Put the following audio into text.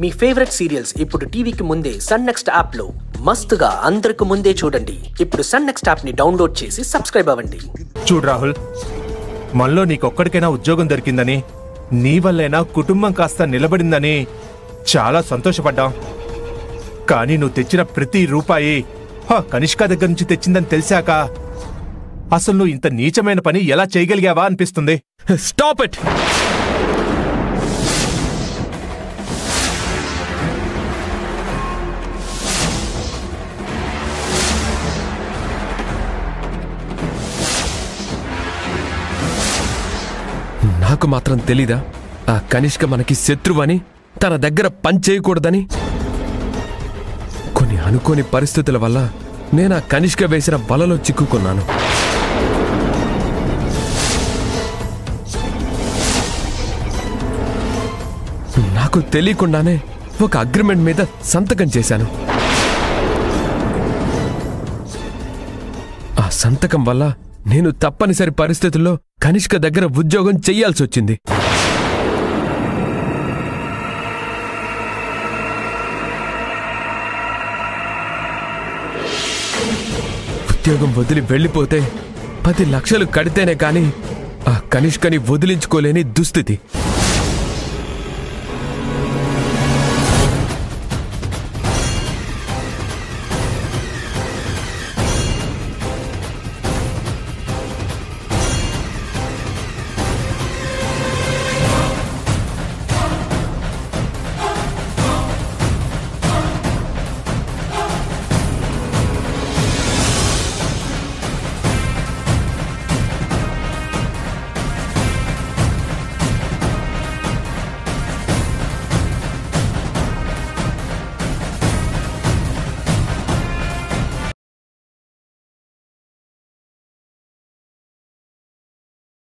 మీ favourite serials ఇప్పుడు టీవీకి ముందే సన్ నెక్స్ట్ యాప్ లో మస్తుగా అందరికి ముందే చూడండి. ఇప్పుడు సన్ నెక్స్ట్ యాప్ ని డౌన్లోడ్ చేసి సబ్స్క్రైబ్ అవ్వండి. చూడు రాహుల్, మనలో నీకొక్కడికైనా ఉద్యోగం దొరికిందని, నీ వల్లైనా కుటుంబం కాస్త నిలబడిందని చాలా సంతోషపడ్డాం. కానీ నువ్వు తెచ్చిన ప్రతి రూపాయి కనిష్క దగ్గర నుంచి తెచ్చిందని తెలిసాక అసలు నువ్వు ఇంత నీచమైన పని ఎలా చేయగలిగావా అనిపిస్తుంది. Stop it. నాకు మాత్రం తెలీదా ఆ కనిష్క మనకి శత్రువని, తన దగ్గర పని చేయకూడదని? కొన్ని అనుకోని పరిస్థితుల వల్ల నేను ఆ కనిష్క వేసిన వలలో చిక్కుకున్నాను. నాకు తెలియకుండానే ఒక అగ్రిమెంట్ మీద సంతకం చేశాను. ఆ సంతకం వల్ల నేను తప్పనిసరి పరిస్థితుల్లో కనిష్క దగ్గర ఉద్యోగం చెయ్యాల్సి వచ్చింది. ఉద్యోగం వదిలి వెళ్ళిపోతే 10 లక్షలు కడితేనే కాని ఆ కనిష్కని వదిలించుకోలేని దుస్థితి.